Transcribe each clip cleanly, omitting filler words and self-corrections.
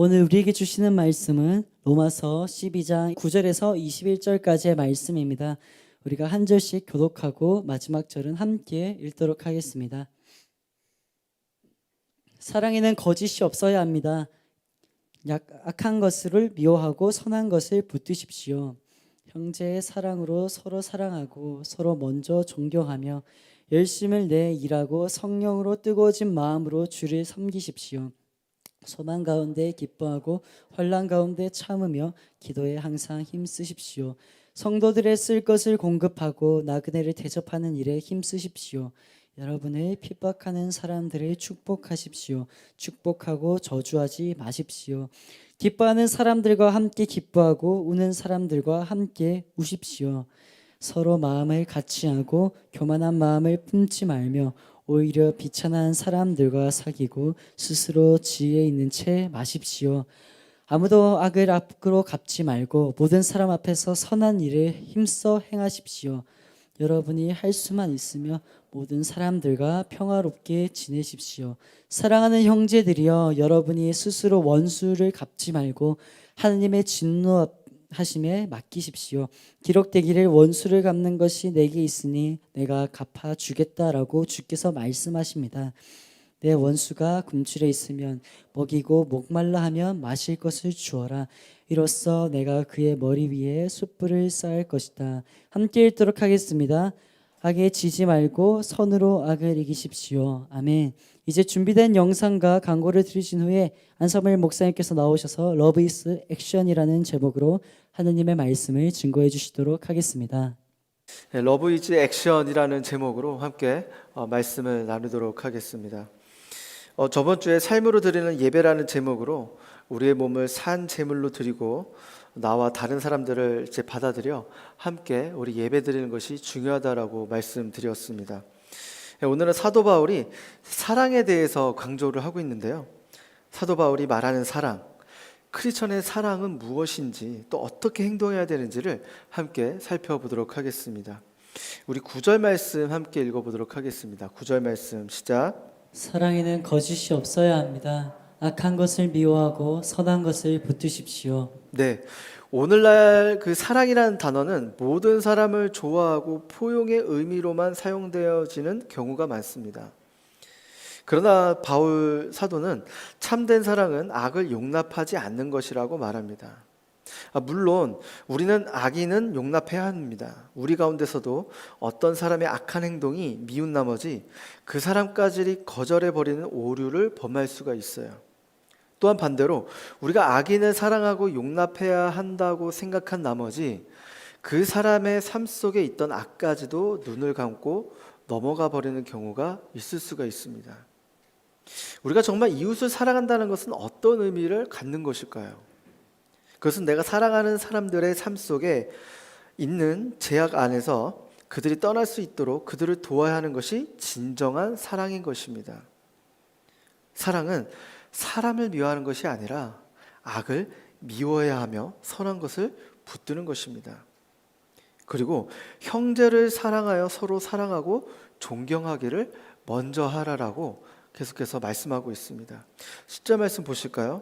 오늘 우리에게 주시는 말씀은 로마서 12장 9절에서 21절까지의 말씀입니다. 우리가 한 절씩 교독하고 마지막 절은 함께 읽도록 하겠습니다. 사랑에는 거짓이 없어야 합니다. 악한 것을 미워하고 선한 것을 붙드십시오. 형제의 사랑으로 서로 사랑하고 서로 먼저 존경하며 열심을 내 일하고 성령으로 뜨거워진 마음으로 주를 섬기십시오. 소망 가운데 기뻐하고 환난 가운데 참으며 기도에 항상 힘쓰십시오. 성도들의 쓸 것을 공급하고 나그네를 대접하는 일에 힘쓰십시오. 여러분을 핍박하는 사람들을 축복하십시오. 축복하고 저주하지 마십시오. 기뻐하는 사람들과 함께 기뻐하고 우는 사람들과 함께 우십시오. 서로 마음을 같이 하고 교만한 마음을 품지 말며 오히려 비천한 사람들과 사귀고 스스로 지혜 있는 채 마십시오. 아무도 악을 앞으로 갚지 말고 모든 사람 앞에서 선한 일을 힘써 행하십시오. 여러분이 할 수만 있으며 모든 사람들과 평화롭게 지내십시오. 사랑하는 형제들이여, 여러분이 스스로 원수를 갚지 말고 하나님의 진노하심에 맡기십시오. 기록되기를 원수를 갚는 것이 내게 있으니 내가 갚아주겠다라고 주께서 말씀하십니다. 내 원수가 굶주려 있으면 먹이고 목말라 하면 마실 것을 주어라. 이로써 내가 그의 머리 위에 숯불을 쌓을 것이다. 함께 읽도록 하겠습니다. 악에 지지 말고 선으로 악을 이기십시오. 아멘. 이제 준비된 영상과 광고를 들으신 후에 안성일 목사님께서 나오셔서 러브 이즈 액션이라는 제목으로 하느님의 말씀을 증거해 주시도록 하겠습니다. 러브 이즈 액션이라는 제목으로 함께 말씀을 나누도록 하겠습니다. 저번 주에 삶으로 드리는 예배라는 제목으로 우리의 몸을 산 제물로 드리고 나와 다른 사람들을 이제 받아들여 함께 우리 예배 드리는 것이 중요하다라고 말씀드렸습니다. 오늘은 사도 바울이 사랑에 대해서 강조를 하고 있는데요. 사도 바울이 말하는 사랑, 크리스천의 사랑은 무엇인지 또 어떻게 행동해야 되는지를 함께 살펴보도록 하겠습니다. 우리 9절 말씀 함께 읽어보도록 하겠습니다. 9절 말씀 시작. 사랑에는 거짓이 없어야 합니다. 악한 것을 미워하고 선한 것을 붙드십시오. 네, 오늘날 그 사랑이라는 단어는 모든 사람을 좋아하고 포용의 의미로만 사용되어지는 경우가 많습니다. 그러나 바울 사도는 참된 사랑은 악을 용납하지 않는 것이라고 말합니다. 물론 우리는 악인은 용납해야 합니다. 우리 가운데서도 어떤 사람의 악한 행동이 미운 나머지 그 사람까지 거절해버리는 오류를 범할 수가 있어요. 또한 반대로 우리가 악인을 사랑하고 용납해야 한다고 생각한 나머지 그 사람의 삶 속에 있던 악까지도 눈을 감고 넘어가 버리는 경우가 있을 수가 있습니다. 우리가 정말 이웃을 사랑한다는 것은 어떤 의미를 갖는 것일까요? 그것은 내가 사랑하는 사람들의 삶 속에 있는 제약 안에서 그들이 떠날 수 있도록 그들을 도와야 하는 것이 진정한 사랑인 것입니다. 사랑은 사람을 미워하는 것이 아니라 악을 미워해야 하며 선한 것을 붙드는 것입니다. 그리고 형제를 사랑하여 서로 사랑하고 존경하기를 먼저 하라라고 계속해서 말씀하고 있습니다. 10절 말씀 보실까요?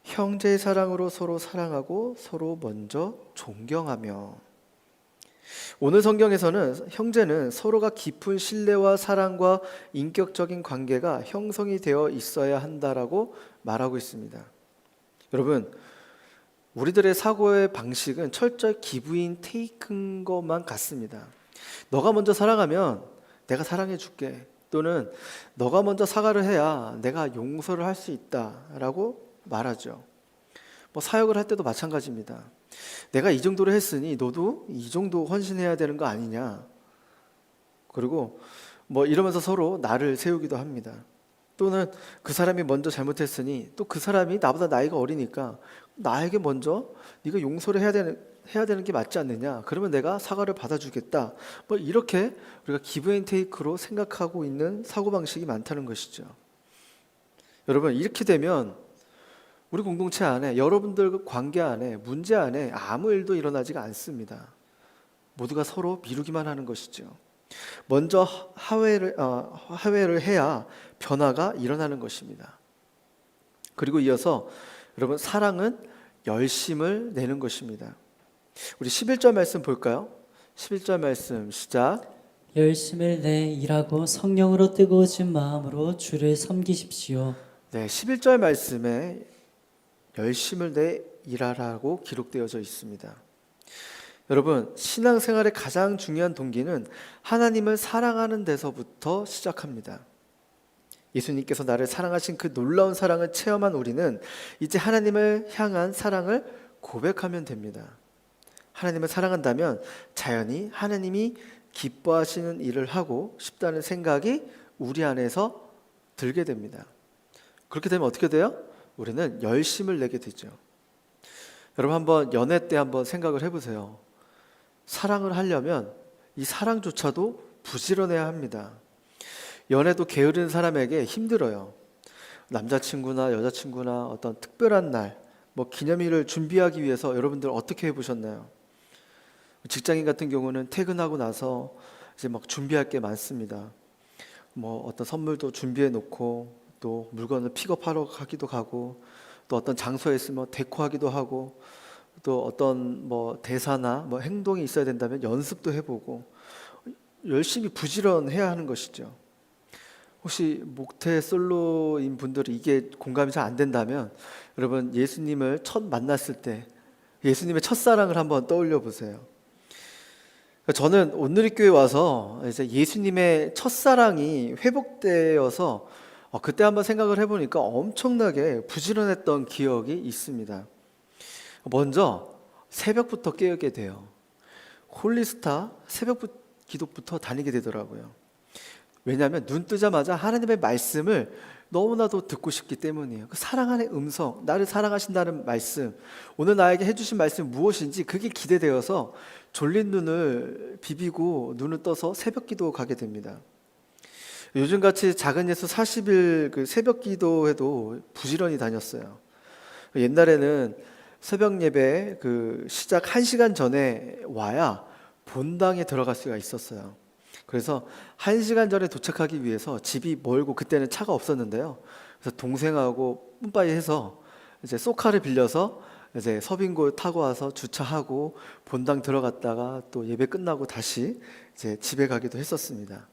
형제의 사랑으로 서로 사랑하고 서로 먼저 존경하며. 오늘 성경에서는 형제는 서로가 깊은 신뢰와 사랑과 인격적인 관계가 형성이 되어 있어야 한다라고 말하고 있습니다. 여러분, 우리들의 사고의 방식은 철저히 기브인 테이크인 것만 같습니다. 너가 먼저 사랑하면 내가 사랑해 줄게, 또는 너가 먼저 사과를 해야 내가 용서를 할 수 있다라고 말하죠. 사역을 할 때도 마찬가지입니다. 내가 이 정도로 했으니 너도 이 정도 헌신해야 되는 거 아니냐. 그리고 이러면서 서로 나를 세우기도 합니다. 또는 그 사람이 먼저 잘못했으니 또 그 사람이 나보다 나이가 어리니까 나에게 먼저 네가 용서를 해야 되는 게 맞지 않느냐. 그러면 내가 사과를 받아주겠다. 이렇게 우리가 기브 앤 테이크로 생각하고 있는 사고방식이 많다는 것이죠. 여러분, 이렇게 되면 우리 공동체 안에, 여러분들 관계 안에, 문제 안에 아무 일도 일어나지가 않습니다. 모두가 서로 미루기만 하는 것이죠. 먼저 하회를 해야 변화가 일어나는 것입니다. 그리고 이어서 여러분, 사랑은 열심을 내는 것입니다. 우리 11절 말씀 볼까요? 11절 말씀 시작. 열심을 내 일하고 성령으로 뜨거워진 마음으로 주를 섬기십시오. 네, 11절 말씀에 열심을 내 일하라고 기록되어져 있습니다. 여러분, 신앙생활의 가장 중요한 동기는 하나님을 사랑하는 데서부터 시작합니다. 예수님께서 나를 사랑하신 그 놀라운 사랑을 체험한 우리는 이제 하나님을 향한 사랑을 고백하면 됩니다. 하나님을 사랑한다면 자연히 하나님이 기뻐하시는 일을 하고 싶다는 생각이 우리 안에서 들게 됩니다. 그렇게 되면 어떻게 돼요? 우리는 열심을 내게 되죠. 여러분, 한번 연애 때 한번 생각을 해보세요. 사랑을 하려면 이 사랑조차도 부지런해야 합니다. 연애도 게으른 사람에게 힘들어요. 남자친구나 여자친구나 어떤 특별한 날, 기념일을 준비하기 위해서 여러분들 어떻게 해보셨나요? 직장인 같은 경우는 퇴근하고 나서 이제 막 준비할 게 많습니다. 어떤 선물도 준비해 놓고, 또 물건을 픽업하러 가기도 가고, 또 어떤 장소에 있으면 데코하기도 하고, 또 어떤 대사나 행동이 있어야 된다면 연습도 해보고, 열심히 부지런해야 하는 것이죠. 혹시 목태 솔로인 분들이 이게 공감이 잘 안 된다면 여러분, 예수님을 첫 만났을 때 예수님의 첫사랑을 한번 떠올려 보세요. 저는 온누리교회 와서 이제 예수님의 첫사랑이 회복되어서 그때 한번 생각을 해보니까 엄청나게 부지런했던 기억이 있습니다. 먼저 새벽부터 깨게 돼요. 홀리스타 새벽 기도부터 다니게 되더라고요. 왜냐하면 눈 뜨자마자 하나님의 말씀을 너무나도 듣고 싶기 때문이에요. 그 사랑하는 음성, 나를 사랑하신다는 말씀, 오늘 나에게 해주신 말씀이 무엇인지 그게 기대되어서 졸린 눈을 비비고 눈을 떠서 새벽 기도 가게 됩니다. 요즘같이 작은 예수 40일 그 새벽 기도에도 부지런히 다녔어요. 옛날에는 새벽 예배 그 시작 1시간 전에 와야 본당에 들어갈 수가 있었어요. 그래서 1시간 전에 도착하기 위해서 집이 멀고 그때는 차가 없었는데요. 그래서 동생하고 뿜빠이 해서 이제 쏘카를 빌려서 이제 서빙고 타고 와서 주차하고 본당 들어갔다가 또 예배 끝나고 다시 이제 집에 가기도 했었습니다.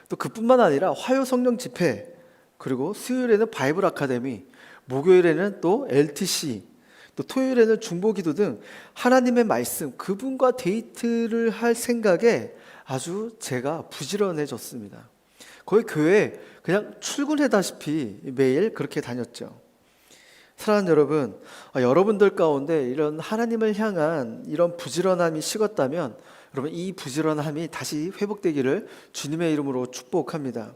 또 그뿐만 아니라 화요 성령 집회, 그리고 수요일에는 바이블 아카데미, 목요일에는 또 LTC, 또 토요일에는 중보기도 등 하나님의 말씀, 그분과 데이트를 할 생각에 아주 제가 부지런해졌습니다. 거의 교회에 그냥 출근하다시피 매일 그렇게 다녔죠. 사랑하는 여러분, 여러분들 가운데 이런 하나님을 향한 이런 부지런함이 식었다면 여러분, 이 부지런함이 다시 회복되기를 주님의 이름으로 축복합니다.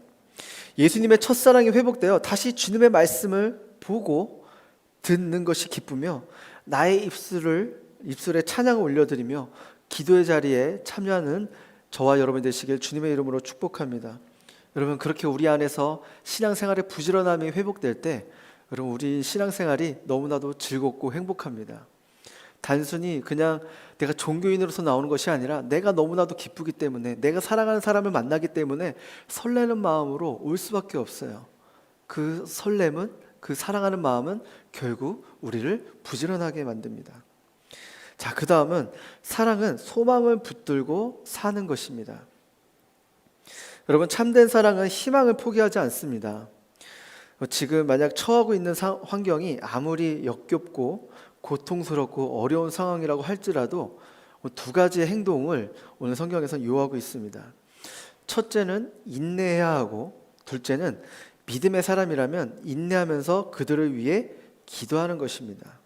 예수님의 첫사랑이 회복되어 다시 주님의 말씀을 보고 듣는 것이 기쁘며 나의 입술에 찬양을 올려드리며 기도의 자리에 참여하는 저와 여러분 되시길 주님의 이름으로 축복합니다. 여러분, 그렇게 우리 안에서 신앙생활의 부지런함이 회복될 때 여러분, 우리 신앙생활이 너무나도 즐겁고 행복합니다. 단순히 그냥 내가 종교인으로서 나오는 것이 아니라 내가 너무나도 기쁘기 때문에, 내가 사랑하는 사람을 만나기 때문에 설레는 마음으로 올 수밖에 없어요. 그 설렘은, 그 사랑하는 마음은 결국 우리를 부지런하게 만듭니다. 자, 그 다음은 사랑은 소망을 붙들고 사는 것입니다. 여러분, 참된 사랑은 희망을 포기하지 않습니다. 지금 만약 처하고 있는 환경이 아무리 역겹고 고통스럽고 어려운 상황이라고 할지라도 두 가지의 행동을 오늘 성경에서 요하고 있습니다. 첫째는 인내해야 하고, 둘째는 믿음의 사람이라면 인내하면서 그들을 위해 기도하는 것입니다.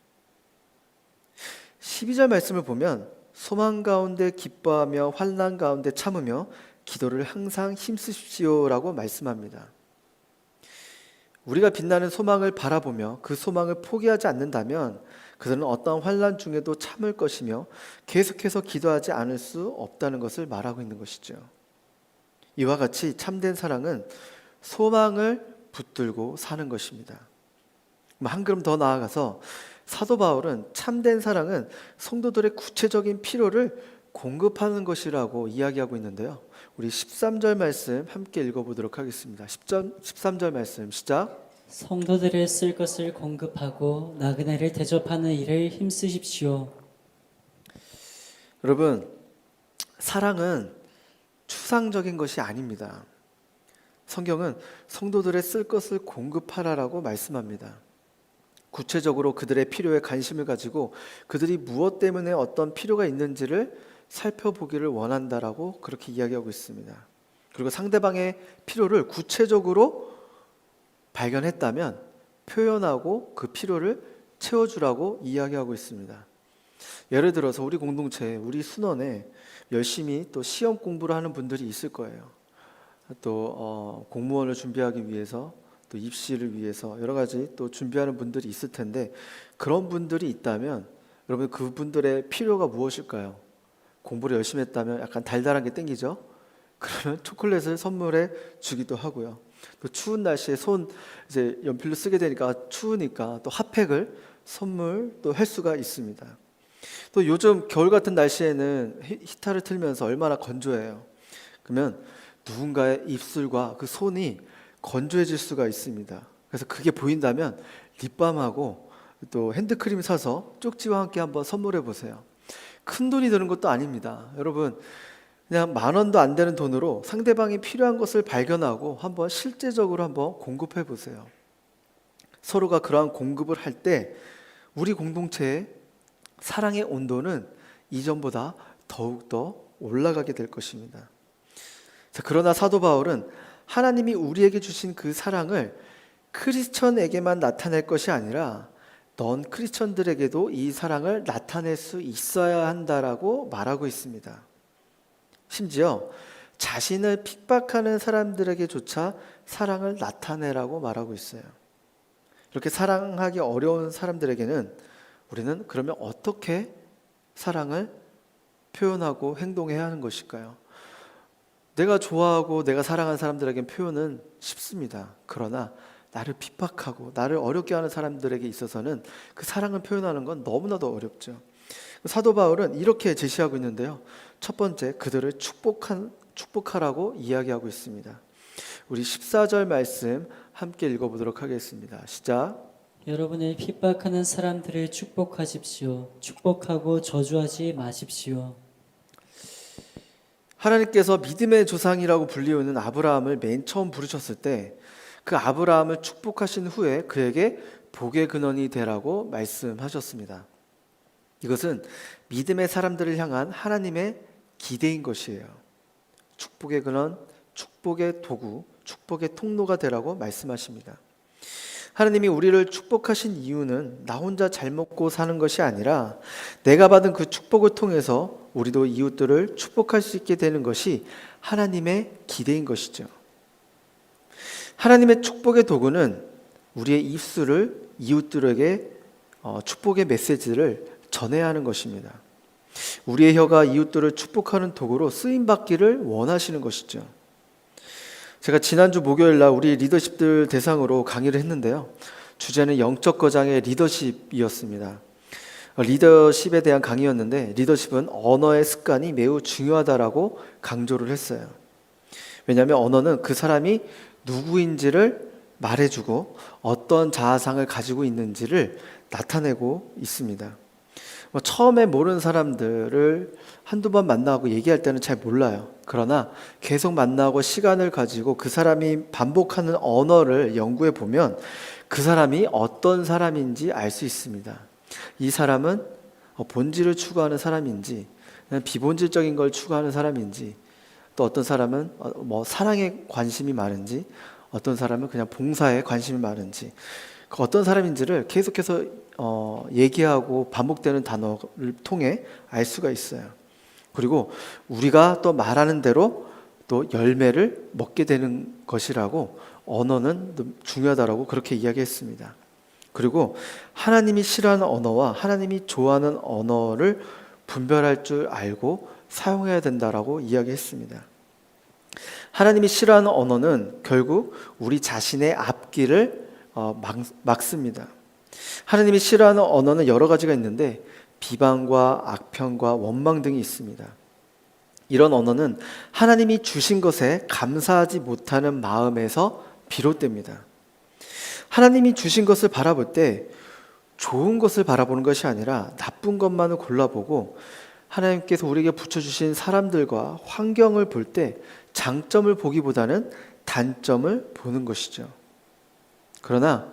12절 말씀을 보면 소망 가운데 기뻐하며 환난 가운데 참으며 기도를 항상 힘쓰십시오라고 말씀합니다. 우리가 빛나는 소망을 바라보며 그 소망을 포기하지 않는다면 그들은 어떠한 환난 중에도 참을 것이며 계속해서 기도하지 않을 수 없다는 것을 말하고 있는 것이죠. 이와 같이 참된 사랑은 소망을 붙들고 사는 것입니다. 한 걸음 더 나아가서 사도 바울은 참된 사랑은 성도들의 구체적인 필요를 공급하는 것이라고 이야기하고 있는데요. 우리 13절 말씀 함께 읽어보도록 하겠습니다. 13절 말씀 시작. 성도들의 쓸 것을 공급하고 나그네를 대접하는 일을 힘쓰십시오. 여러분, 사랑은 추상적인 것이 아닙니다. 성경은 성도들의 쓸 것을 공급하라라고 말씀합니다. 구체적으로 그들의 필요에 관심을 가지고 그들이 무엇 때문에 어떤 필요가 있는지를 살펴보기를 원한다라고 그렇게 이야기하고 있습니다. 그리고 상대방의 필요를 구체적으로 발견했다면 표현하고 그 필요를 채워주라고 이야기하고 있습니다. 예를 들어서 우리 공동체에, 우리 순원에 열심히 또 시험 공부를 하는 분들이 있을 거예요. 또 공무원을 준비하기 위해서, 또 입시를 위해서 여러 가지 또 준비하는 분들이 있을 텐데, 그런 분들이 있다면 여러분, 그분들의 필요가 무엇일까요? 공부를 열심히 했다면 약간 달달한 게 땡기죠? 그러면 초콜릿을 선물해 주기도 하고요. 또 추운 날씨에 이제 연필로 쓰게 되니까 추우니까 또 핫팩을 선물 또 할 수가 있습니다. 또 요즘 겨울 같은 날씨에는 히타를 틀면서 얼마나 건조해요. 그러면 누군가의 입술과 그 손이 건조해질 수가 있습니다. 그래서 그게 보인다면 립밤하고 또 핸드크림 사서 쪽지와 함께 한번 선물해 보세요. 큰 돈이 드는 것도 아닙니다. 여러분, 그냥 10,000원도 안 되는 돈으로 상대방이 필요한 것을 발견하고 한번 실제적으로 한번 공급해 보세요. 서로가 그러한 공급을 할 때 우리 공동체의 사랑의 온도는 이전보다 더욱더 올라가게 될 것입니다. 자, 그러나 사도 바울은 하나님이 우리에게 주신 그 사랑을 크리스천에게만 나타낼 것이 아니라 넌 크리스천들에게도 이 사랑을 나타낼 수 있어야 한다라고 말하고 있습니다. 심지어 자신을 핍박하는 사람들에게조차 사랑을 나타내라고 말하고 있어요. 이렇게 사랑하기 어려운 사람들에게는 우리는 그러면 어떻게 사랑을 표현하고 행동해야 하는 것일까요? 내가 좋아하고 내가 사랑하는 사람들에겐 표현은 쉽습니다. 그러나 나를 핍박하고 나를 어렵게 하는 사람들에게 있어서는 그 사랑을 표현하는 건 너무나도 어렵죠. 사도 바울은 이렇게 제시하고 있는데요. 첫 번째, 그들을 축복하라고 이야기하고 있습니다. 우리 14절 말씀 함께 읽어보도록 하겠습니다. 시작. 여러분을 핍박하는 사람들을 축복하십시오. 축복하고 저주하지 마십시오. 하나님께서 믿음의 조상이라고 불리우는 아브라함을 맨 처음 부르셨을 때 그 아브라함을 축복하신 후에 그에게 복의 근원이 되라고 말씀하셨습니다. 이것은 믿음의 사람들을 향한 하나님의 기대인 것이에요. 축복의 근원, 축복의 도구, 축복의 통로가 되라고 말씀하십니다. 하나님이 우리를 축복하신 이유는 나 혼자 잘 먹고 사는 것이 아니라 내가 받은 그 축복을 통해서 우리도 이웃들을 축복할 수 있게 되는 것이 하나님의 기대인 것이죠. 하나님의 축복의 도구는 우리의 입술을 이웃들에게 축복의 메시지를 전해야 하는 것입니다. 우리의 혀가 이웃들을 축복하는 도구로 쓰임받기를 원하시는 것이죠. 제가 지난주 목요일 날 우리 리더십들 대상으로 강의를 했는데요. 주제는 영적 거장의 리더십이었습니다. 리더십에 대한 강의였는데 리더십은 언어의 습관이 매우 중요하다라고 강조를 했어요. 왜냐하면 언어는 그 사람이 누구인지를 말해주고 어떤 자아상을 가지고 있는지를 나타내고 있습니다. 처음에 모르는 사람들을 한두 번 만나고 얘기할 때는 잘 몰라요. 그러나 계속 만나고 시간을 가지고 그 사람이 반복하는 언어를 연구해 보면 그 사람이 어떤 사람인지 알 수 있습니다. 이 사람은 본질을 추구하는 사람인지 비본질적인 걸 추구하는 사람인지, 또 어떤 사람은 사랑에 관심이 많은지, 어떤 사람은 그냥 봉사에 관심이 많은지, 어떤 사람인지를 계속해서 얘기하고 반복되는 단어를 통해 알 수가 있어요. 그리고 우리가 또 말하는 대로 또 열매를 먹게 되는 것이라고 언어는 중요하다라고 그렇게 이야기했습니다. 그리고 하나님이 싫어하는 언어와 하나님이 좋아하는 언어를 분별할 줄 알고 사용해야 된다라고 이야기했습니다. 하나님이 싫어하는 언어는 결국 우리 자신의 앞길을 막습니다. 하나님이 싫어하는 언어는 여러 가지가 있는데 비방과 악평과 원망 등이 있습니다. 이런 언어는 하나님이 주신 것에 감사하지 못하는 마음에서 비롯됩니다. 하나님이 주신 것을 바라볼 때 좋은 것을 바라보는 것이 아니라 나쁜 것만을 골라보고 하나님께서 우리에게 붙여주신 사람들과 환경을 볼 때 장점을 보기보다는 단점을 보는 것이죠. 그러나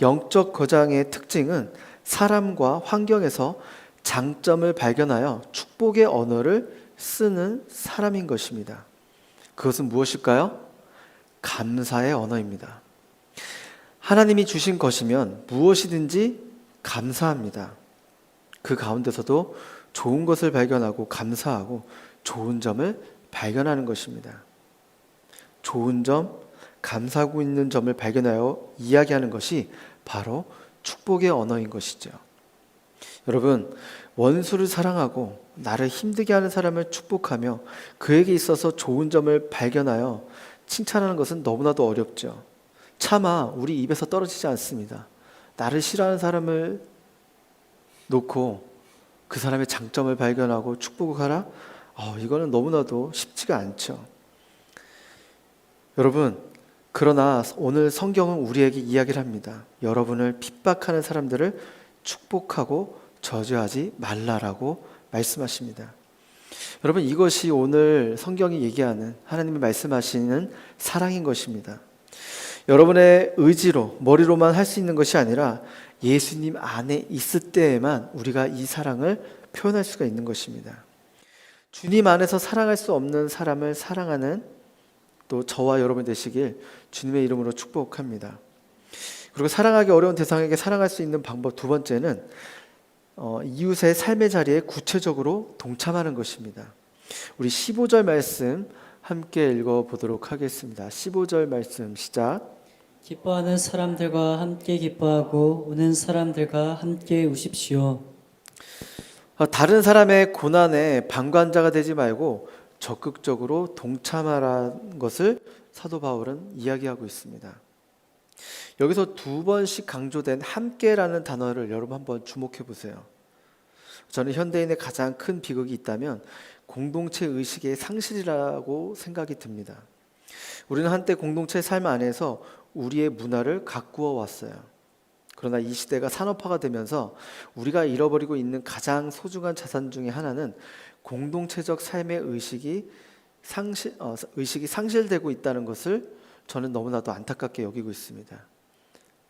영적 거장의 특징은 사람과 환경에서 장점을 발견하여 축복의 언어를 쓰는 사람인 것입니다. 그것은 무엇일까요? 감사의 언어입니다. 하나님이 주신 것이면 무엇이든지 감사합니다. 그 가운데서도 좋은 것을 발견하고 감사하고 좋은 점을 발견하는 것입니다. 좋은 점, 감사하고 있는 점을 발견하여 이야기하는 것이 바로 축복의 언어인 것이죠. 여러분, 원수를 사랑하고 나를 힘들게 하는 사람을 축복하며 그에게 있어서 좋은 점을 발견하여 칭찬하는 것은 너무나도 어렵죠. 차마 우리 입에서 떨어지지 않습니다. 나를 싫어하는 사람을 놓고 그 사람의 장점을 발견하고 축복을 하라? 이거는 너무나도 쉽지가 않죠. 여러분, 그러나 오늘 성경은 우리에게 이야기를 합니다. 여러분을 핍박하는 사람들을 축복하고 저주하지 말라라고 말씀하십니다. 여러분, 이것이 오늘 성경이 얘기하는 하나님이 말씀하시는 사랑인 것입니다. 여러분의 의지로 머리로만 할 수 있는 것이 아니라 예수님 안에 있을 때에만 우리가 이 사랑을 표현할 수가 있는 것입니다. 주님 안에서 사랑할 수 없는 사람을 사랑하는 또 저와 여러분 되시길 주님의 이름으로 축복합니다. 그리고 사랑하기 어려운 대상에게 사랑할 수 있는 방법 두 번째는 이웃의 삶의 자리에 구체적으로 동참하는 것입니다. 우리 15절 말씀 함께 읽어보도록 하겠습니다. 15절 말씀 시작. 기뻐하는 사람들과 함께 기뻐하고 우는 사람들과 함께 우십시오. 다른 사람의 고난에 방관자가 되지 말고 적극적으로 동참하라는 것을 사도 바울은 이야기하고 있습니다. 여기서 두 번씩 강조된 함께라는 단어를 여러분 한번 주목해 보세요. 저는 현대인의 가장 큰 비극이 있다면 공동체 의식의 상실이라고 생각이 듭니다. 우리는 한때 공동체 삶 안에서 우리의 문화를 가꾸어 왔어요. 그러나 이 시대가 산업화가 되면서 우리가 잃어버리고 있는 가장 소중한 자산 중에 하나는 공동체적 삶의 의식이 상실되고 있다는 것을 저는 너무나도 안타깝게 여기고 있습니다.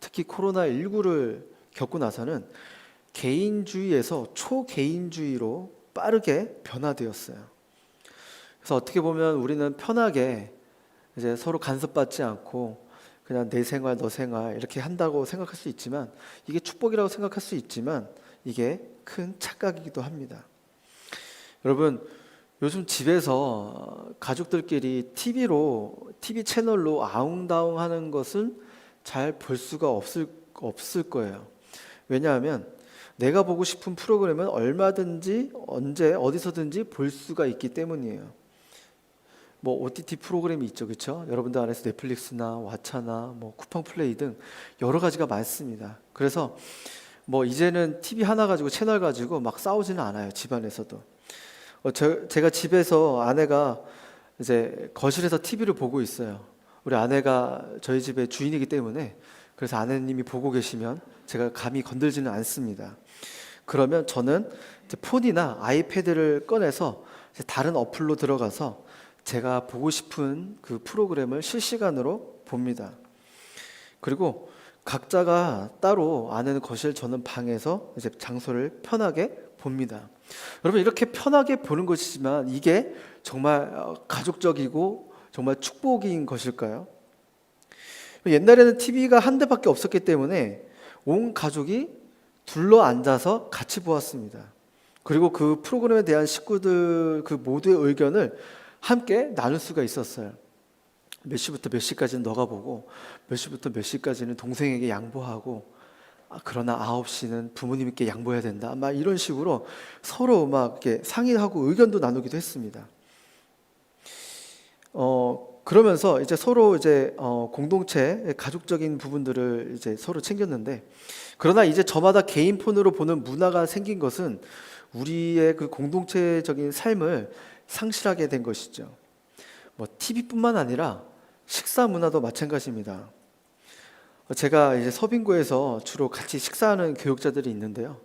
특히 코로나19를 겪고 나서는 개인주의에서 초개인주의로 빠르게 변화되었어요. 그래서 어떻게 보면 우리는 편하게 이제 서로 간섭받지 않고 그냥 내 생활, 너 생활 이렇게 한다고 생각할 수 있지만 이게 축복이라고 생각할 수 있지만 이게 큰 착각이기도 합니다. 여러분, 요즘 집에서 가족들끼리 TV 채널로 아웅다웅 하는 것은 잘 볼 수가 없을 거예요. 왜냐하면 내가 보고 싶은 프로그램은 얼마든지 언제 어디서든지 볼 수가 있기 때문이에요. 뭐 OTT 프로그램이 있죠, 그렇죠? 여러분들 안에서 넷플릭스나 왓챠나 뭐 쿠팡 플레이 등 여러 가지가 많습니다. 그래서 뭐 이제는 TV 하나 가지고 채널 가지고 막 싸우지는 않아요, 집안에서도. 제가 집에서 아내가 이제 거실에서 TV를 보고 있어요. 우리 아내가 저희 집의 주인이기 때문에 그래서 아내님이 보고 계시면 제가 감히 건들지는 않습니다. 그러면 저는 이제 폰이나 아이패드를 꺼내서 이제 다른 어플로 들어가서 제가 보고 싶은 그 프로그램을 실시간으로 봅니다. 그리고 각자가 따로 아내는 거실, 저는 방에서 이제 장소를 편하게 봅니다. 여러분, 이렇게 편하게 보는 것이지만 이게 정말 가족적이고 정말 축복인 것일까요? 옛날에는 TV가 한 대밖에 없었기 때문에 온 가족이 둘러 앉아서 같이 보았습니다. 그리고 그 프로그램에 대한 식구들 그 모두의 의견을 함께 나눌 수가 있었어요. 몇 시부터 몇 시까지는 너가 보고 몇 시부터 몇 시까지는 동생에게 양보하고 그러나 9시는 부모님께 양보해야 된다. 막 이런 식으로 서로 막 이렇게 상의하고 의견도 나누기도 했습니다. 그러면서 이제 서로 이제 공동체 가족적인 부분들을 이제 서로 챙겼는데, 그러나 이제 저마다 개인 폰으로 보는 문화가 생긴 것은 우리의 그 공동체적인 삶을 상실하게 된 것이죠. 뭐 TV뿐만 아니라 식사 문화도 마찬가지입니다. 제가 이제 서빙고에서 주로 같이 식사하는 교육자들이 있는데요.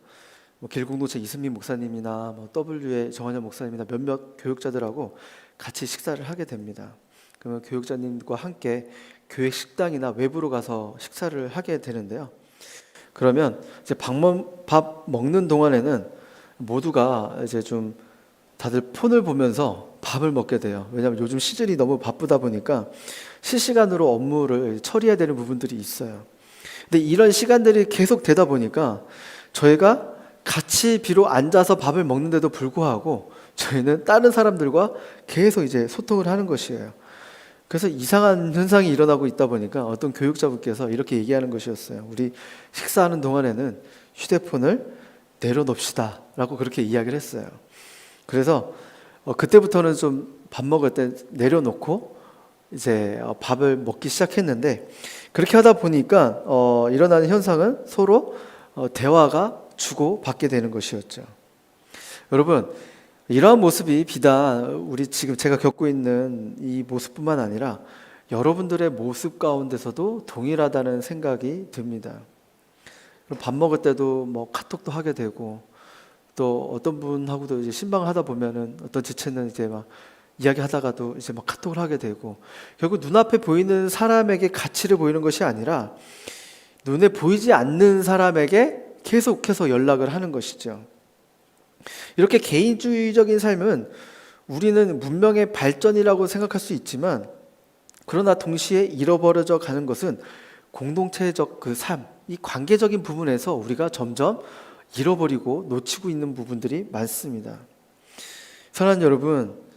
뭐 길공동체 이승민 목사님이나 뭐 W의 정한현 목사님이나 몇몇 교육자들하고 같이 식사를 하게 됩니다. 그러면 교육자님과 함께 교회 식당이나 외부로 가서 식사를 하게 되는데요. 그러면 이제 밥 먹는 동안에는 모두가 이제 좀 다들 폰을 보면서 밥을 먹게 돼요. 왜냐하면 요즘 시즌이 너무 바쁘다 보니까 실시간으로 업무를 처리해야 되는 부분들이 있어요. 근데 이런 시간들이 계속 되다 보니까 저희가 같이 비록 앉아서 밥을 먹는데도 불구하고 저희는 다른 사람들과 계속 이제 소통을 하는 것이에요. 그래서 이상한 현상이 일어나고 있다 보니까 어떤 교육자분께서 이렇게 얘기하는 것이었어요. 우리 식사하는 동안에는 휴대폰을 내려놓읍시다 라고 그렇게 이야기를 했어요. 그래서 그때부터는 좀 밥 먹을 때 내려놓고 이제 밥을 먹기 시작했는데, 그렇게 하다 보니까 일어나는 현상은 서로 대화가 주고받게 되는 것이었죠. 여러분, 이러한 모습이 비단 우리 지금 제가 겪고 있는 이 모습뿐만 아니라 여러분들의 모습 가운데서도 동일하다는 생각이 듭니다. 밥 먹을 때도 뭐 카톡도 하게 되고, 또 어떤 분하고도 이제 신방을 하다 보면은 어떤 지체는 이제 막 이야기하다가도 이제 막 카톡을 하게 되고, 결국 눈앞에 보이는 사람에게 가치를 보이는 것이 아니라 눈에 보이지 않는 사람에게 계속해서 연락을 하는 것이죠. 이렇게 개인주의적인 삶은 우리는 문명의 발전이라고 생각할 수 있지만, 그러나 동시에 잃어버려져 가는 것은 공동체적 그 삶, 이 관계적인 부분에서 우리가 점점 잃어버리고 놓치고 있는 부분들이 많습니다. 사랑하는 여러분,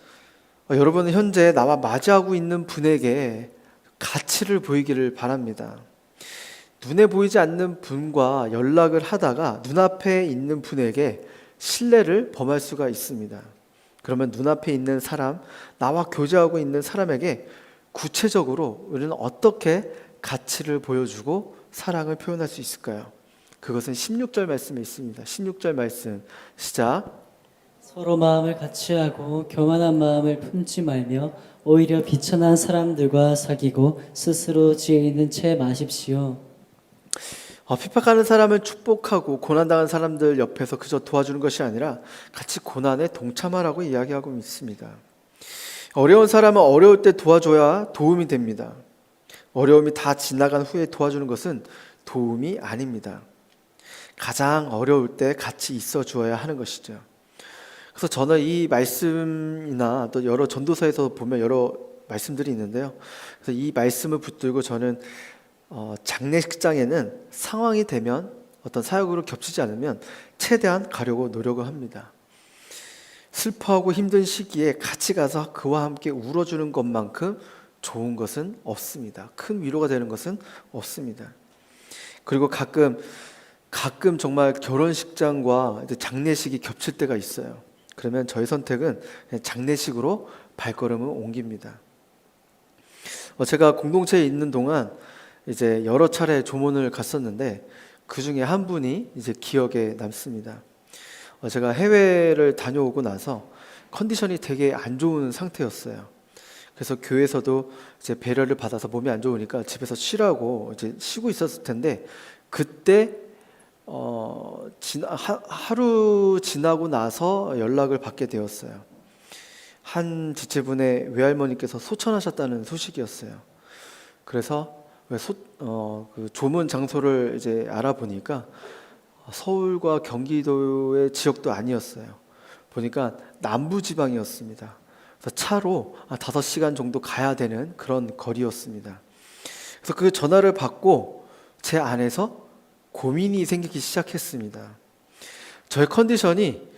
여러분은 현재 나와 맞이하고 있는 분에게 가치를 보이기를 바랍니다. 눈에 보이지 않는 분과 연락을 하다가 눈앞에 있는 분에게 신뢰를 범할 수가 있습니다. 그러면 눈앞에 있는 사람, 나와 교제하고 있는 사람에게 구체적으로 우리는 어떻게 가치를 보여주고 사랑을 표현할 수 있을까요? 그것은 16절 말씀에 있습니다. 16절 말씀 시작. 서로 마음을 같이하고 교만한 마음을 품지 말며 오히려 비천한 사람들과 사귀고 스스로 지혜 있는 채 마십시오. 핍박하는 사람을 축복하고 고난당한 사람들 옆에서 그저 도와주는 것이 아니라 같이 고난에 동참하라고 이야기하고 있습니다. 어려운 사람은 어려울 때 도와줘야 도움이 됩니다. 어려움이 다 지나간 후에 도와주는 것은 도움이 아닙니다. 가장 어려울 때 같이 있어 주어야 하는 것이죠. 그래서 저는 이 말씀이나 또 여러 전도서에서 보면 여러 말씀들이 있는데요. 그래서 이 말씀을 붙들고 저는 장례식장에는 상황이 되면 어떤 사역으로 겹치지 않으면 최대한 가려고 노력을 합니다. 슬퍼하고 힘든 시기에 같이 가서 그와 함께 울어주는 것만큼 좋은 것은 없습니다. 큰 위로가 되는 것은 없습니다. 그리고 가끔 정말 결혼식장과 장례식이 겹칠 때가 있어요. 그러면 저의 선택은 그냥 장례식으로 발걸음을 옮깁니다. 제가 공동체에 있는 동안 이제 여러 차례 조문을 갔었는데 그 중에 한 분이 이제 기억에 남습니다. 제가 해외를 다녀오고 나서 컨디션이 되게 안 좋은 상태였어요. 그래서 교회에서도 이제 배려를 받아서 몸이 안 좋으니까 집에서 쉬라고 이제 쉬고 있었을 텐데, 그때 하루 지나고 나서 연락을 받게 되었어요. 한 지체분의 외할머니께서 소천하셨다는 소식이었어요. 그래서 그 조문 장소를 이제 알아보니까 서울과 경기도의 지역도 아니었어요. 보니까 남부 지방이었습니다. 그래서 차로 5시간 정도 가야 되는 그런 거리였습니다. 그래서 그 전화를 받고 제 안에서 고민이 생기기 시작했습니다. 저의 컨디션이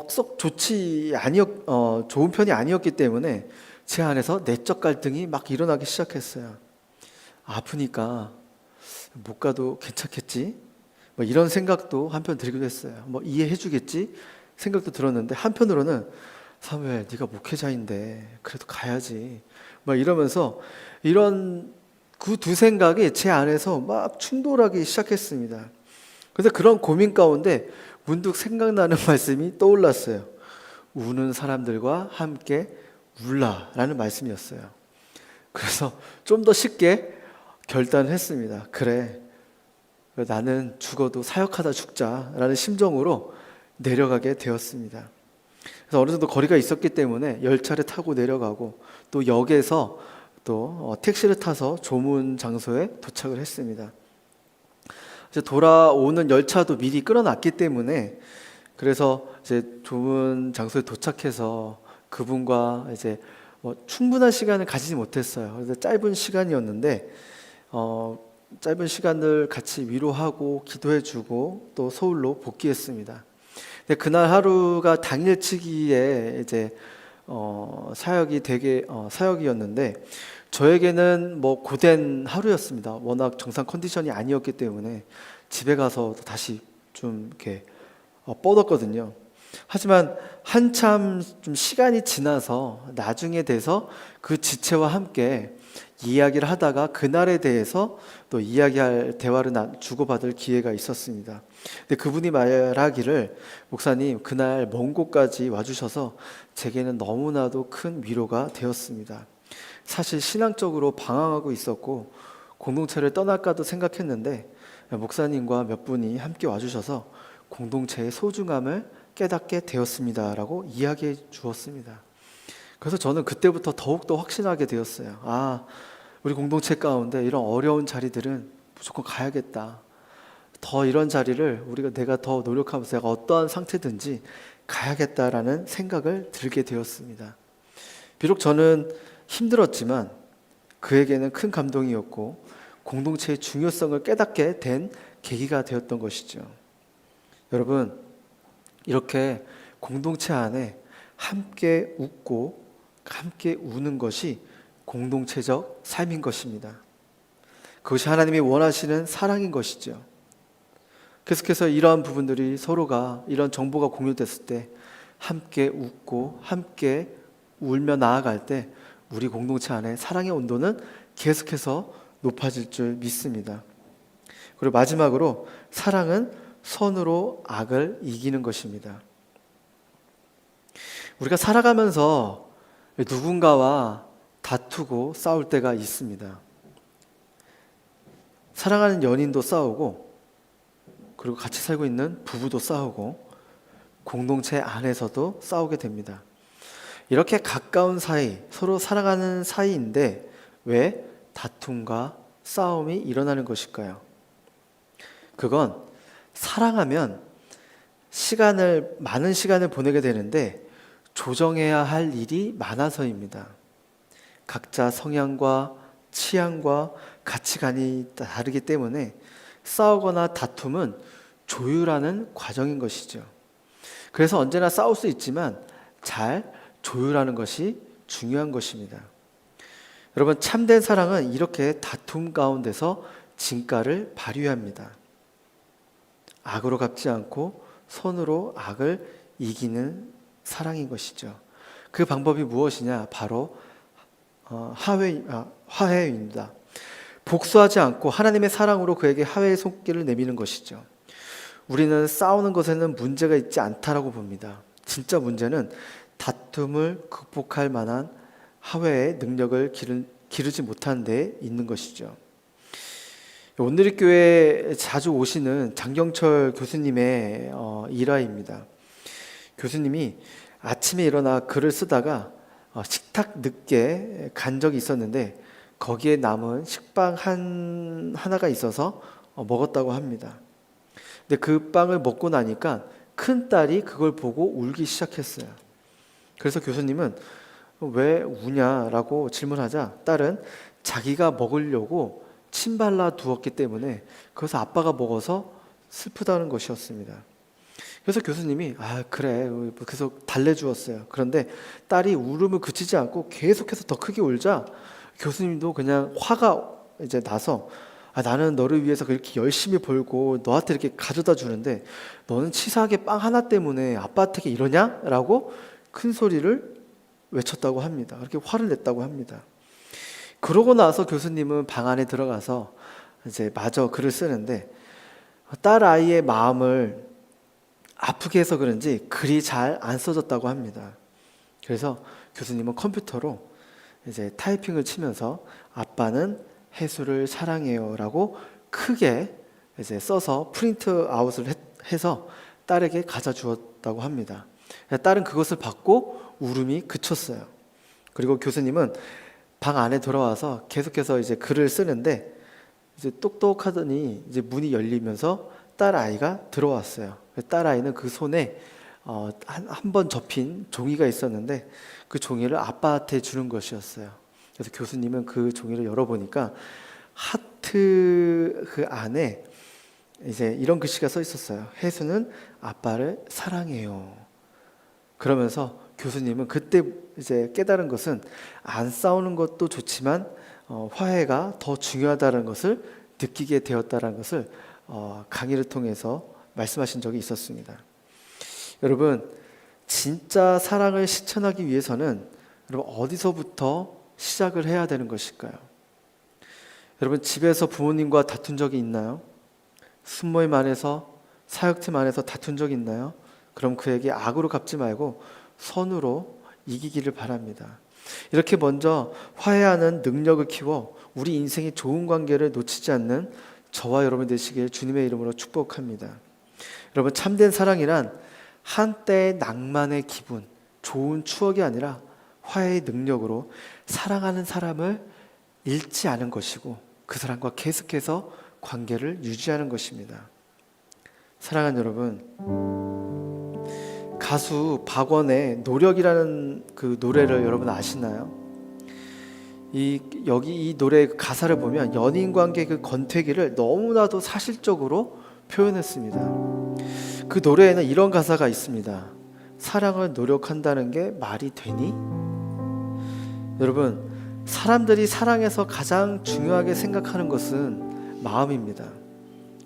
썩 좋은 편이 아니었기 때문에 제 안에서 내적 갈등이 막 일어나기 시작했어요. 아프니까 못 가도 괜찮겠지? 뭐 이런 생각도 한편 들기도 했어요. 뭐 이해해 주겠지? 생각도 들었는데 한편으로는 사무엘, 네가 목회자인데 그래도 가야지. 막 이러면서 이런 그 두 생각이 제 안에서 막 충돌하기 시작했습니다. 그래서 그런 고민 가운데 문득 생각나는 말씀이 떠올랐어요. 우는 사람들과 함께 울라라는 말씀이었어요. 그래서 좀 더 쉽게 결단을 했습니다. 그래, 나는 죽어도 사역하다 죽자라는 심정으로 내려가게 되었습니다. 그래서 어느 정도 거리가 있었기 때문에 열차를 타고 내려가고 또 역에서 또 택시를 타서 조문 장소에 도착을 했습니다. 이제 돌아오는 열차도 미리 끊어놨기 때문에 그래서 이제 조문 장소에 도착해서 그분과 이제 충분한 시간을 가지지 못했어요. 그래서 짧은 시간이었는데 짧은 시간을 같이 위로하고 기도해주고 또 서울로 복귀했습니다. 근데 그날 하루가 당일치기에 이제 사역이었는데 저에게는 뭐 고된 하루였습니다. 워낙 정상 컨디션이 아니었기 때문에 집에 가서 다시 좀 이렇게 뻗었거든요. 하지만 한참 좀 시간이 지나서 나중에 돼서 그 지체와 함께 이야기를 하다가 그날에 대해서 또 이야기할 대화를 주고받을 기회가 있었습니다. 근데 그분이 말하기를 목사님 그날 먼 곳까지 와주셔서 제게는 너무나도 큰 위로가 되었습니다. 사실 신앙적으로 방황하고 있었고 공동체를 떠날까도 생각했는데 목사님과 몇 분이 함께 와주셔서 공동체의 소중함을 깨닫게 되었습니다라고 이야기해 주었습니다. 그래서 저는 그때부터 더욱더 확신하게 되었어요. 아, 우리 공동체 가운데 이런 어려운 자리들은 무조건 가야겠다. 더 이런 자리를 내가 더 노력하면서 내가 어떠한 상태든지 가야겠다라는 생각을 들게 되었습니다. 비록 저는 힘들었지만 그에게는 큰 감동이었고 공동체의 중요성을 깨닫게 된 계기가 되었던 것이죠. 여러분, 이렇게 공동체 안에 함께 웃고 함께 우는 것이 공동체적 삶인 것입니다. 그것이 하나님이 원하시는 사랑인 것이죠. 계속해서 이러한 부분들이 서로가 이런 정보가 공유됐을 때 함께 웃고 함께 울며 나아갈 때 우리 공동체 안에 사랑의 온도는 계속해서 높아질 줄 믿습니다. 그리고 마지막으로 사랑은 선으로 악을 이기는 것입니다. 우리가 살아가면서 누군가와 다투고 싸울 때가 있습니다. 사랑하는 연인도 싸우고 그리고 같이 살고 있는 부부도 싸우고 공동체 안에서도 싸우게 됩니다. 이렇게 가까운 사이, 서로 사랑하는 사이인데 왜 다툼과 싸움이 일어나는 것일까요? 그건 사랑하면 많은 시간을 보내게 되는데 조정해야 할 일이 많아서입니다. 각자 성향과 취향과 가치관이 다르기 때문에 싸우거나 다툼은 조율하는 과정인 것이죠. 그래서 언제나 싸울 수 있지만 잘 조율하는 것이 중요한 것입니다. 여러분, 참된 사랑은 이렇게 다툼 가운데서 진가를 발휘합니다. 악으로 갚지 않고 선으로 악을 이기는 사랑인 것이죠. 그 방법이 무엇이냐? 바로 화해입니다. 복수하지 않고 하나님의 사랑으로 그에게 화해의 손길을 내미는 것이죠. 우리는 싸우는 것에는 문제가 있지 않다라고 봅니다. 진짜 문제는 다툼을 극복할 만한 화해의 능력을 기르지 못한 데 있는 것이죠. 온누리 교회에 자주 오시는 장경철 교수님의 일화입니다. 교수님이 아침에 일어나 글을 쓰다가 식탁 늦게 간 적이 있었는데 거기에 남은 식빵 하나가 있어서 먹었다고 합니다. 근데 그 빵을 먹고 나니까 큰 딸이 그걸 보고 울기 시작했어요. 그래서 교수님은 왜 우냐라고 질문하자 딸은 자기가 먹으려고 침 발라 두었기 때문에 그래서 아빠가 먹어서 슬프다는 것이었습니다. 그래서 교수님이 그래 계속 달래주었어요. 그런데 딸이 울음을 그치지 않고 계속해서 더 크게 울자 교수님도 그냥 화가 이제 나서 나는 너를 위해서 그렇게 열심히 벌고 너한테 이렇게 가져다 주는데 너는 치사하게 빵 하나 때문에 아빠한테 이러냐? 라고 큰 소리를 외쳤다고 합니다. 그렇게 화를 냈다고 합니다. 그러고 나서 교수님은 방 안에 들어가서 이제 마저 글을 쓰는데 딸 아이의 마음을 아프게 해서 그런지 글이 잘 안 써졌다고 합니다. 그래서 교수님은 컴퓨터로 이제 타이핑을 치면서 아빠는 해수를 사랑해요라고 크게 이제 써서 프린트 아웃을 해서 딸에게 가져 주었다고 합니다. 딸은 그것을 받고 울음이 그쳤어요. 그리고 교수님은 방 안에 들어와서 계속해서 이제 글을 쓰는데 이제 똑똑하더니 이제 문이 열리면서 딸 아이가 들어왔어요. 딸 아이는 그 손에 한 번 접힌 종이가 있었는데 그 종이를 아빠한테 주는 것이었어요. 그래서 교수님은 그 종이를 열어보니까 하트 그 안에 이제 이런 글씨가 써 있었어요. 혜수는 아빠를 사랑해요. 그러면서 교수님은 그때 이제 깨달은 것은 안 싸우는 것도 좋지만 화해가 더 중요하다는 것을 느끼게 되었다는 것을 강의를 통해서 말씀하신 적이 있었습니다. 여러분, 진짜 사랑을 실천하기 위해서는 여러분 어디서부터 시작을 해야 되는 것일까요? 여러분, 집에서 부모님과 다툰 적이 있나요? 순모임 안에서, 사역팀 안에서 다툰 적이 있나요? 그럼 그에게 악으로 갚지 말고 선으로 이기기를 바랍니다. 이렇게 먼저 화해하는 능력을 키워 우리 인생의 좋은 관계를 놓치지 않는 저와 여러분 되시길 주님의 이름으로 축복합니다. 여러분, 참된 사랑이란 한때의 낭만의 기분, 좋은 추억이 아니라 화해의 능력으로 사랑하는 사람을 잃지 않은 것이고 그 사람과 계속해서 관계를 유지하는 것입니다. 사랑하는 여러분, 가수 박원의 노력이라는 그 노래를 여러분 아시나요? 여기 이 노래 가사를 보면 연인 관계 그 권태기를 너무나도 사실적으로 표현했습니다. 그 노래에는 이런 가사가 있습니다. 사랑을 노력한다는 게 말이 되니? 여러분, 사람들이 사랑에서 가장 중요하게 생각하는 것은 마음입니다.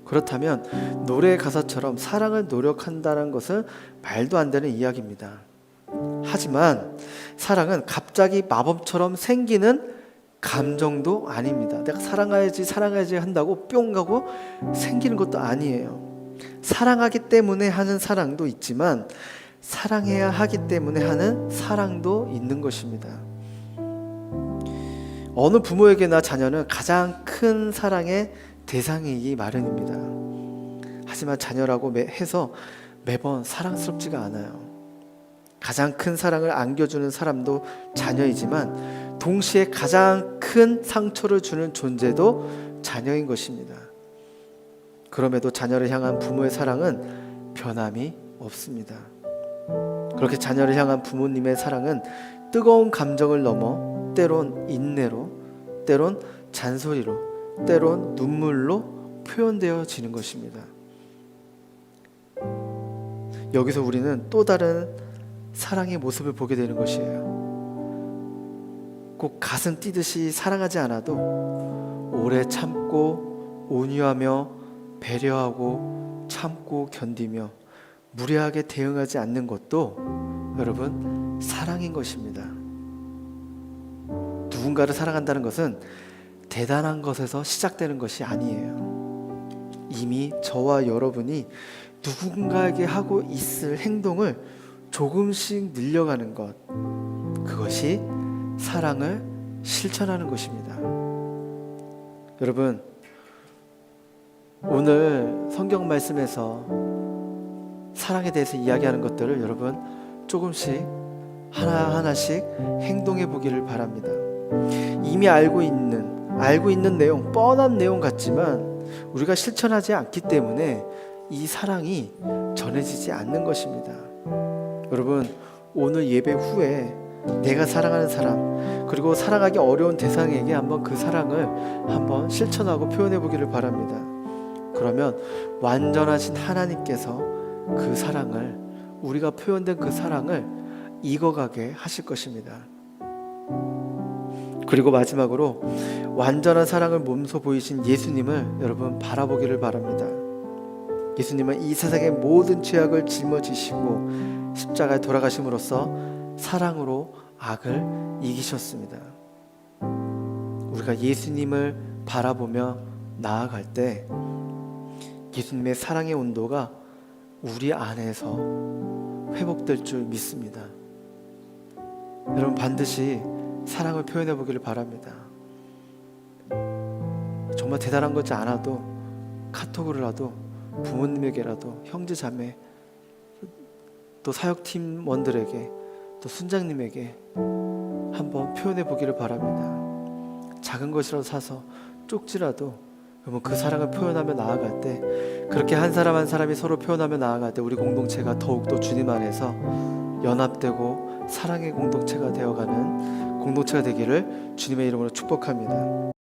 그렇다면 노래의 가사처럼 사랑을 노력한다는 것은 말도 안 되는 이야기입니다. 하지만 사랑은 갑자기 마법처럼 생기는 감정도 아닙니다. 내가 사랑해야지 한다고 뿅 가고 생기는 것도 아니에요. 사랑하기 때문에 하는 사랑도 있지만 사랑해야 하기 때문에 하는 사랑도 있는 것입니다. 어느 부모에게나 자녀는 가장 큰 사랑의 대상이기 마련입니다. 하지만 자녀라고 해서 매번 사랑스럽지가 않아요. 가장 큰 사랑을 안겨주는 사람도 자녀이지만 동시에 가장 큰 상처를 주는 존재도 자녀인 것입니다. 그럼에도 자녀를 향한 부모의 사랑은 변함이 없습니다. 그렇게 자녀를 향한 부모님의 사랑은 뜨거운 감정을 넘어 때론 인내로, 때론 잔소리로, 때론 눈물로 표현되어지는 것입니다. 여기서 우리는 또 다른 사랑의 모습을 보게 되는 것이에요. 꼭 가슴 뛰듯이 사랑하지 않아도 오래 참고 온유하며 배려하고 참고 견디며 무례하게 대응하지 않는 것도 여러분 사랑인 것입니다. 누군가를 사랑한다는 것은 대단한 것에서 시작되는 것이 아니에요. 이미 저와 여러분이 누군가에게 하고 있을 행동을 조금씩 늘려가는 것, 그것이 사랑을 실천하는 것입니다. 여러분, 오늘 성경 말씀에서 사랑에 대해서 이야기하는 것들을 여러분 조금씩 하나하나씩 행동해 보기를 바랍니다. 이미 알고 있는 내용, 뻔한 내용 같지만 우리가 실천하지 않기 때문에 이 사랑이 전해지지 않는 것입니다. 여러분, 오늘 예배 후에 내가 사랑하는 사람, 그리고 사랑하기 어려운 대상에게 한번 그 사랑을 한번 실천하고 표현해 보기를 바랍니다. 그러면 완전하신 하나님께서 그 사랑을, 우리가 표현된 그 사랑을 익어가게 하실 것입니다. 그리고 마지막으로 완전한 사랑을 몸소 보이신 예수님을 여러분 바라보기를 바랍니다. 예수님은 이 세상의 모든 죄악을 짊어지시고 십자가에 돌아가심으로써 사랑으로 악을 이기셨습니다. 우리가 예수님을 바라보며 나아갈 때 예수님의 사랑의 온도가 우리 안에서 회복될 줄 믿습니다. 여러분 반드시 사랑을 표현해 보기를 바랍니다. 정말 대단한 거지 않아도 카톡으로라도 부모님에게라도 형제 자매 또 사역팀원들에게 또 순장님에게 한번 표현해 보기를 바랍니다. 작은 것이라도 사서 쪽지라도 여러분 그 사랑을 표현하며 나아갈 때, 그렇게 한 사람 한 사람이 서로 표현하며 나아갈 때 우리 공동체가 더욱더 주님 안에서 연합되고 사랑의 공동체가 되어가는 공동체가 되기를 주님의 이름으로 축복합니다.